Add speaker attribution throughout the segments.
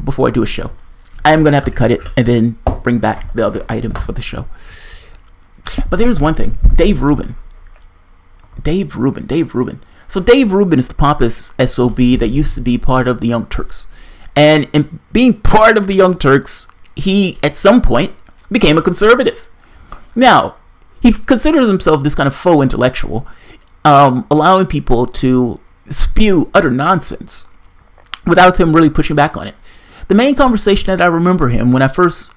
Speaker 1: before I do a show. I am going to have to cut it and then bring back the other items for the show. But there's one thing. Dave Rubin. So Dave Rubin is the pompous SOB that used to be part of the Young Turks. And in being part of the Young Turks, he, at some point, became a conservative. Now, he considers himself this kind of faux intellectual, allowing people to spew utter nonsense without him really pushing back on it. The main conversation that I remember him when I first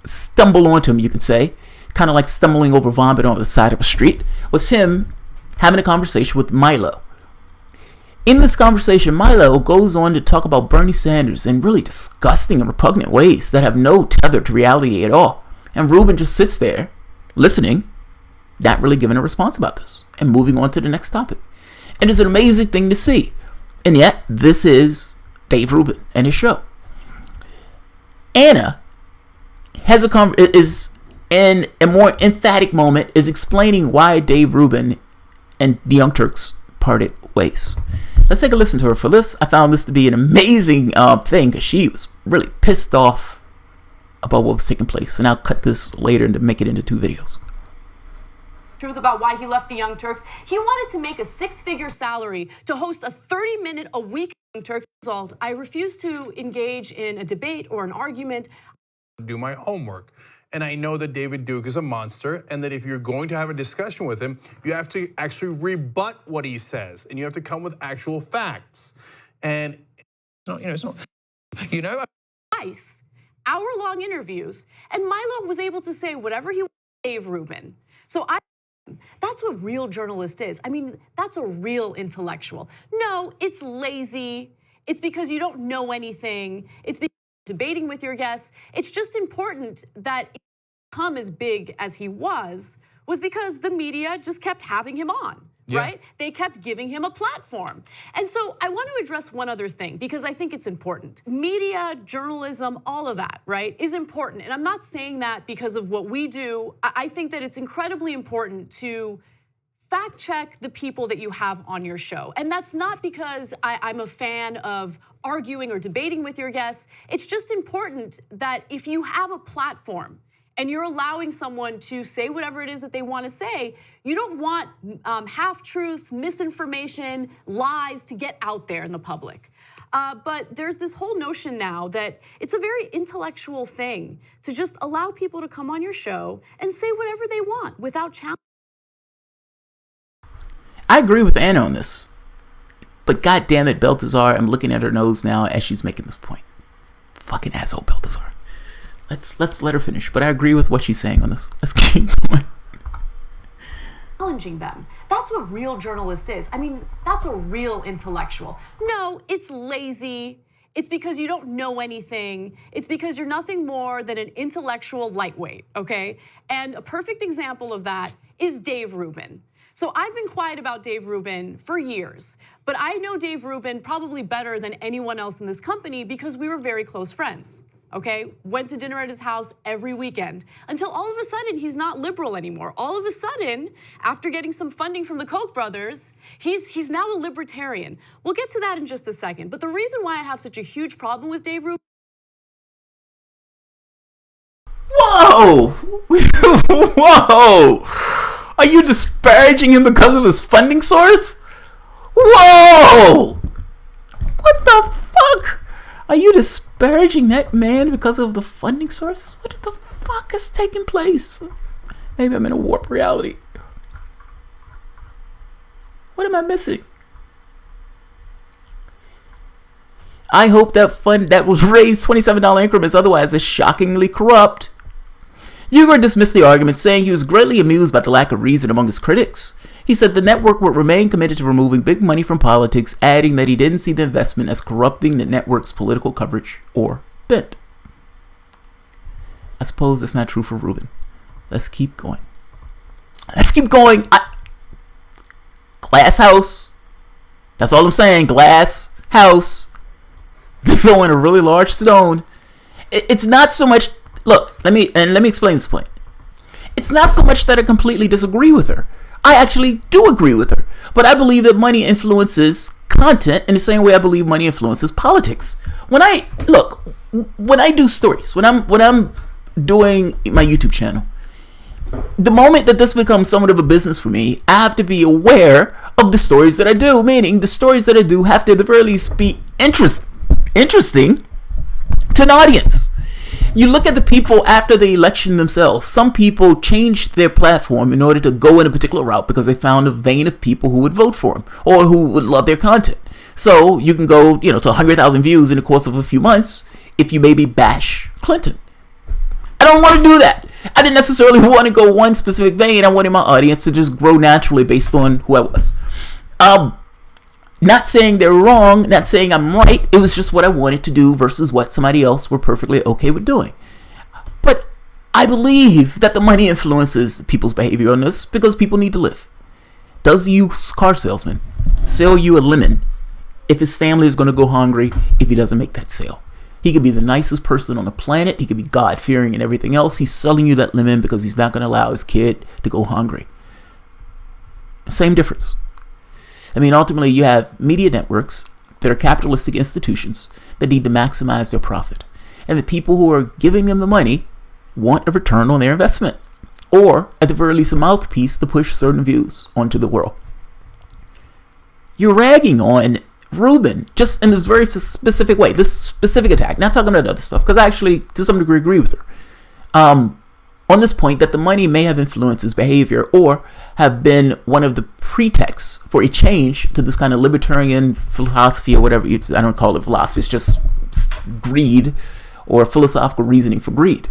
Speaker 1: stumbled onto him, you can say, kind of like stumbling over vomit on the side of a street, was him having a conversation with Milo. In this conversation, Milo goes on to talk about Bernie Sanders in really disgusting and repugnant ways that have no tether to reality at all. And Rubin just sits there, listening, not really giving a response about this, and moving on to the next topic. And it's an amazing thing to see. And yet, this is Dave Rubin and his show. Anna has is in a more emphatic moment is explaining why Dave Rubin and the Young Turks parted ways. Let's take a listen to her. For this, I found this to be an amazing thing because she was really pissed off about what was taking place. And I'll cut this later and to make it into 2 videos.
Speaker 2: Truth about why he left the Young Turks. He wanted to make a 6-figure salary to host a 30-minute a week Young Turks. Result, I refuse to engage in a debate or an argument.
Speaker 3: Do my homework. And I know that David Duke is a monster, and that if you're going to have a discussion with him, you have to actually rebut what he says, and you have to come with actual facts. And it's not.
Speaker 2: Nice, hour-long interviews, and Milo was able to say whatever he wanted to Dave Rubin. So that's what real journalist is. I mean, that's a real intellectual. No, it's lazy. It's because you don't know anything. It's because debating with your guests. It's just important that he become as big as he was because the media just kept having him on, right? They kept giving him a platform. And so I want to address one other thing because I think it's important. Media, journalism, all of that, right, is important. And I'm not saying that because of what we do. I think that it's incredibly important to fact check the people that you have on your show. And that's not because I'm a fan of arguing or debating with your guests. It's just important that if you have a platform and you're allowing someone to say whatever it is that they want to say, you don't want half-truths, misinformation, lies to get out there in the public. But there's this whole notion now that it's a very intellectual thing to just allow people to come on your show and say whatever they want without challenge.
Speaker 1: I agree with Anna on this. But God damn it, Balthazar, I'm looking at her nose now as she's making this point. Fucking asshole, Balthazar. Let's let her finish. But I agree with what she's saying on this. Let's keep going.
Speaker 2: Challenging them. That's what real journalist is. I mean, that's a real intellectual. No, it's lazy. It's because you don't know anything. It's because you're nothing more than an intellectual lightweight, okay? And a perfect example of that is Dave Rubin. So I've been quiet about Dave Rubin for years, but I know Dave Rubin probably better than anyone else in this company because we were very close friends, okay? Went to dinner at his house every weekend until all of a sudden he's not liberal anymore. All of a sudden, after getting some funding from the Koch brothers, he's now a libertarian. We'll get to that in just a second, but the reason why I have such a huge problem with Dave Rubin.
Speaker 1: Whoa! Whoa! Are you disparaging him because of his funding source? Whoa! What the fuck? Are you disparaging that man because of the funding source? What the fuck is taking place? Maybe I'm in a warped reality. What am I missing? I hope that fund that was raised $27 increments otherwise is shockingly corrupt. Uyghur dismissed the argument, saying he was greatly amused by the lack of reason among his critics. He said the network would remain committed to removing big money from politics, adding that he didn't see the investment as corrupting the network's political coverage or bent. I suppose that's not true for Rubin. Let's keep going. Glass house. That's all I'm saying. Glass house. Throwing a really large stone. It's not so much. Look, let me explain this point. It's not so much that I completely disagree with her. I actually do agree with her. But I believe that money influences content in the same way I believe money influences politics. When I do stories, when I'm doing my YouTube channel, the moment that this becomes somewhat of a business for me, I have to be aware of the stories that I do, meaning the stories that I do have to at the very least be interesting to an audience. You look at the people after the election themselves. Some people changed their platform in order to go in a particular route because they found a vein of people who would vote for them or who would love their content. So you can go, to 100,000 views in the course of a few months if you maybe bash Clinton. I don't want to do that. I didn't necessarily want to go one specific vein. I wanted my audience to just grow naturally based on who I was. Not saying they're wrong, not saying I'm right. It was just what I wanted to do versus what somebody else were perfectly okay with doing. But I believe that the money influences people's behavior on this because people need to live. Does the used car salesman sell you a lemon if his family is going to go hungry if he doesn't make that sale? He could be the nicest person on the planet. He could be God-fearing and everything else. He's selling you that lemon because he's not going to allow his kid to go hungry. Same difference. Ultimately, you have media networks that are capitalistic institutions that need to maximize their profit. And the people who are giving them the money want a return on their investment. Or, at the very least, a mouthpiece to push certain views onto the world. You're ragging on Rubin, just in this very specific way, this specific attack, not talking about other stuff, because I actually, to some degree, agree with her. On this point, that the money may have influenced his behavior or have been one of the pretexts for a change to this kind of libertarian philosophy or whatever. I don't call it philosophy, it's just greed or philosophical reasoning for greed.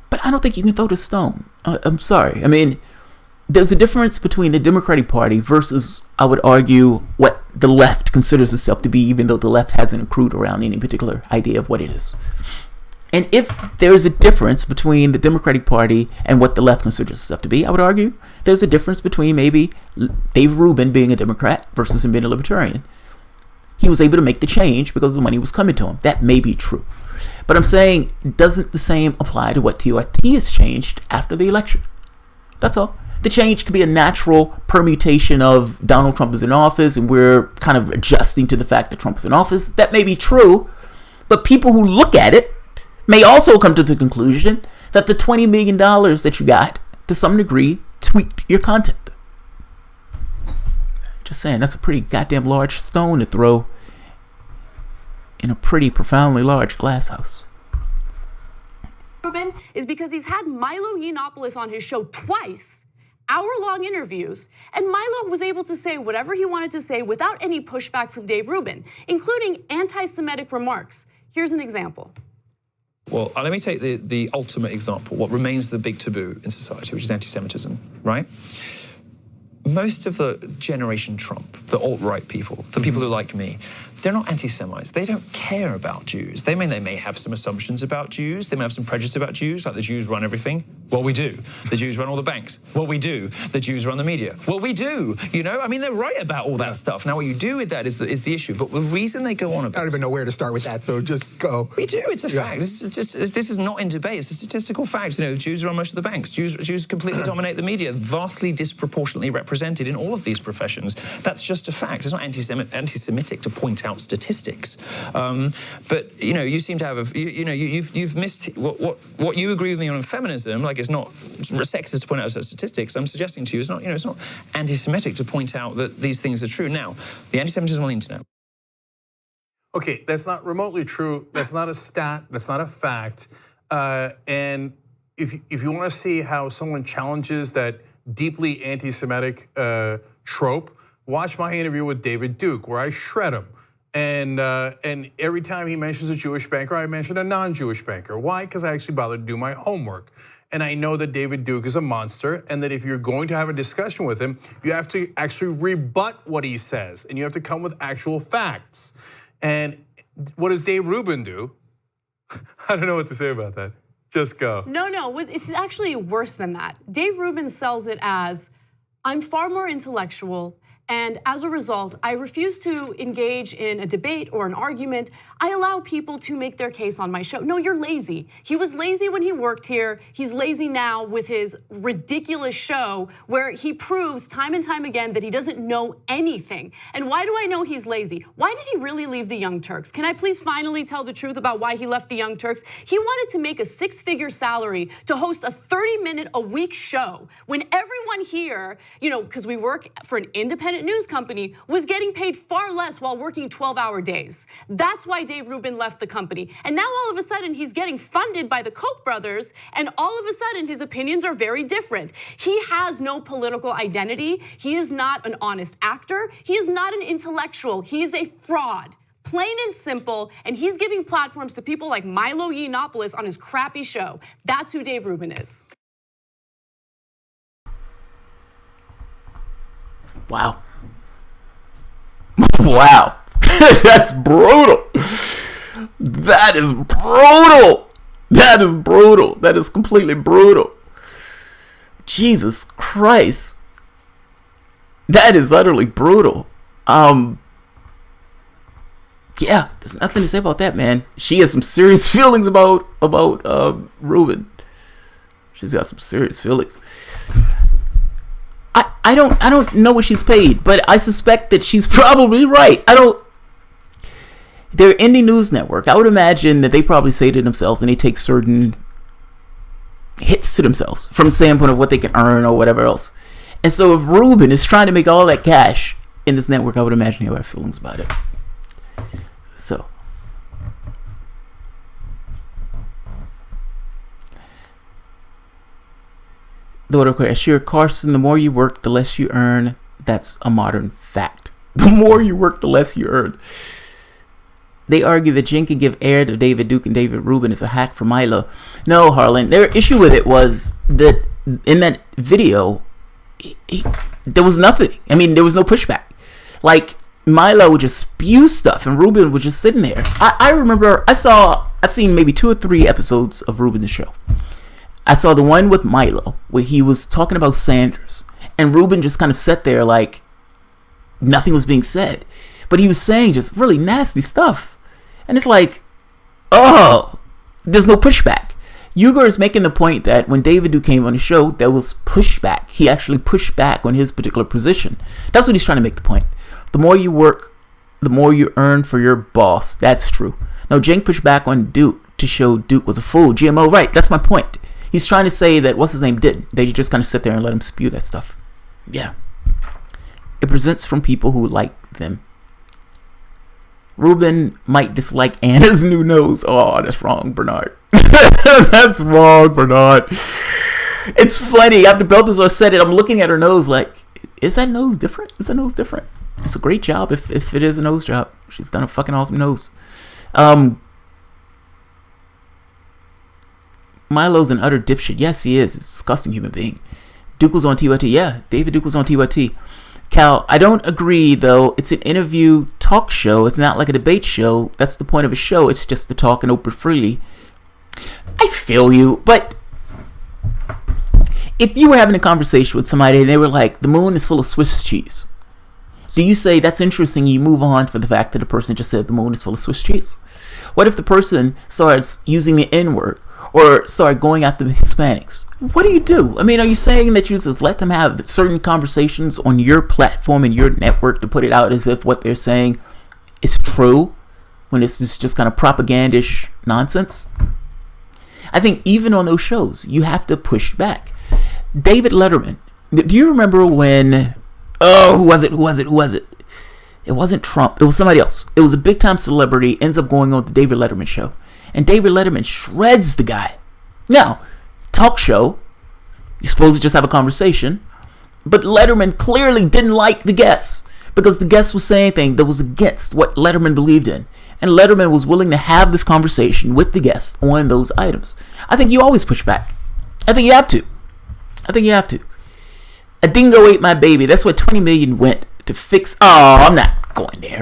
Speaker 1: But I don't think you can throw the stone. I'm sorry. There's a difference between the Democratic Party versus, I would argue, what the left considers itself to be, even though the left hasn't accrued around any particular idea of what it is. And if there's a difference between the Democratic Party and what the left considers itself to be, I would argue there's a difference between maybe Dave Rubin being a Democrat versus him being a libertarian. He was able to make the change because the money was coming to him. That may be true. But I'm saying, doesn't the same apply to what TYT has changed after the election? That's all. The change could be a natural permutation of Donald Trump is in office and we're kind of adjusting to the fact that Trump is in office. That may be true, but people who look at it may also come to the conclusion that the $20 million that you got, to some degree, tweaked your content. Just saying, that's a pretty goddamn large stone to throw in a pretty profoundly large glass house.
Speaker 2: Rubin is because he's had Milo Yiannopoulos on his show twice, hour-long interviews, and Milo was able to say whatever he wanted to say without any pushback from Dave Rubin, including anti-Semitic remarks. Here's an example.
Speaker 4: Well, let me take the ultimate example, what remains the big taboo in society, which is anti-Semitism, right? Most of the generation Trump, the alt-right people, the people who like me, they're not anti-Semites. They don't care about Jews. They may have some assumptions about Jews. They may have some prejudice about Jews, like the Jews run everything. Well, we do. The Jews run all the banks. Well, we do. The Jews run the media. Well, we do. They're right about all that stuff. Now, what you do with that is the issue. But the reason they go on about...
Speaker 5: I don't even know where to start with that, so just go.
Speaker 4: We do. It's a fact. This is not in debate. It's a statistical fact. Jews run most of the banks. Jews completely dominate the media, vastly disproportionately represented in all of these professions. That's just a fact. It's not anti-Semitic to point out statistics. But you seem to have you've missed what you agree with me on feminism. Like, it's not sexist to point out statistics. I'm suggesting to you it's not anti-Semitic to point out that these things are true. Now, the anti-Semitism on the internet.
Speaker 3: Okay, that's not remotely true. That's not a stat. That's not a fact. And if you want to see how someone challenges that deeply anti-Semitic trope, watch my interview with David Duke, where I shred him. And every time he mentions a Jewish banker, I mention a non-Jewish banker. Why? Because I actually bothered to do my homework. And I know that David Duke is a monster, and that if you're going to have a discussion with him, you have to actually rebut what he says, and you have to come with actual facts. And what does Dave Rubin do? I don't know what to say about that. Just go.
Speaker 2: No, it's actually worse than that. Dave Rubin sells it as, I'm far more intellectual And as a result, I refuse to engage in a debate or an argument. I allow people to make their case on my show. No, you're lazy. He was lazy when he worked here. He's lazy now with his ridiculous show where he proves time and time again that he doesn't know anything. And why do I know he's lazy? Why did he really leave the Young Turks? Can I please finally tell the truth about why he left the Young Turks? He wanted to make a 6-figure salary to host a 30-minute-a-week show when everyone here, because we work for an independent news company, was getting paid far less while working 12-hour days. That's why Dave Rubin left the company. And now all of a sudden he's getting funded by the Koch brothers, and all of a sudden his opinions are very different. He has no political identity. He is not an honest actor. He is not an intellectual. He is a fraud. Plain and simple, and he's giving platforms to people like Milo Yiannopoulos on his crappy show. That's who Dave Rubin is.
Speaker 1: Wow. Wow. That's brutal. That is brutal. That is brutal. That is completely brutal. Jesus Christ. That is utterly brutal. Yeah, there's nothing to say about that, man. She has some serious feelings about Rubin. She's got some serious feelings. I don't know what she's paid, but I suspect that she's probably right. They're indie news network. I would imagine that they probably say to themselves, and they take certain hits to themselves from the standpoint of what they can earn or whatever else. And so if Rubin is trying to make all that cash in this network, I would imagine he'll have feelings about it. So Ashir Carson, the more you work, the less you earn. That's a modern fact. The more you work, the less you earn. They argue that Jen can give air to David Duke and David Rubin is a hack for Milo. No, Harlan. Their issue with it was that in that video, there was nothing. I mean, there was no pushback. Like, Milo would just spew stuff and Rubin was just sitting there. I remember, I've seen maybe 2 or 3 episodes of Rubin's show. I saw the one with Milo where he was talking about Sanders and Rubin just kind of sat there like nothing was being said. But he was saying just really nasty stuff. And it's like, oh, there's no pushback. Uyghur is making the point that when David Duke came on the show, there was pushback. He actually pushed back on his particular position. That's what he's trying to make the point. The more you work, the more you earn for your boss. That's true. Now, Jen pushed back on Duke to show Duke was a fool. GMO, right, that's my point. He's trying to say that what's his name didn't. They just kind of sit there and let him spew that stuff. Yeah. It presents from people who like them. Rubin might dislike Anna's new nose. Oh, that's wrong, Bernard. That's wrong, Bernard. It's funny. After Balthazar said it, I'm looking at her nose like, is that nose different? Is that nose different? It's a great job if it is a nose job. She's done a fucking awesome nose. Milo's an utter dipshit. Yes, he is. He's a disgusting human being. Duke was on TYT. Yeah, David Duke was on TYT. Cal, I don't agree, though. It's an interview talk show. It's not like a debate show. That's the point of a show. It's just to talk and open freely. I feel you, but if you were having a conversation with somebody and they were like, the moon is full of Swiss cheese, do you say that's interesting and you move on for the fact that the person just said the moon is full of Swiss cheese? What if the person starts using the N-word or start going after the Hispanics? What do? I mean, are you saying that you just let them have certain conversations on your platform and your network to put it out as if what they're saying is true when it's just kind of propagandish nonsense? I think even on those shows, you have to push back. David Letterman, do you remember when, who was it? It wasn't Trump. It was somebody else. It was a big time celebrity, ends up going on the David Letterman show. And David Letterman shreds the guy. Now, talk show, you're supposed to just have a conversation. But Letterman clearly didn't like the guest because the guest was saying things that was against what Letterman believed in. And Letterman was willing to have this conversation with the guest on those items. I think you always push back. I think you have to. A dingo ate my baby. That's what 20 million went to fix. Oh, I'm not going there.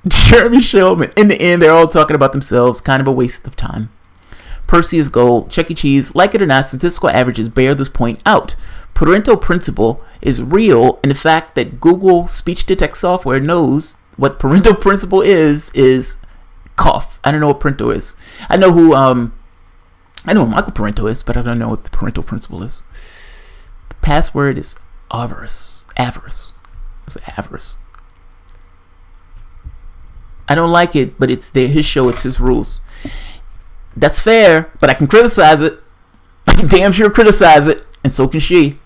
Speaker 1: Jeremy Shellman. In the end, they're all talking about themselves. Kind of a waste of time. Perseus Gold, Chuck E. Cheese, like it or not, statistical averages bear this point out. Parental principle is real, and the fact that Google speech to text software knows what parental principle is cough. I don't know what parental is. I know who Michael Parental is, but I don't know what the parental principle is. The password is avarice. It's avarice. I don't like it, but it's his show, it's his rules. That's fair, but I can criticize it. I can damn sure criticize it, and so can she.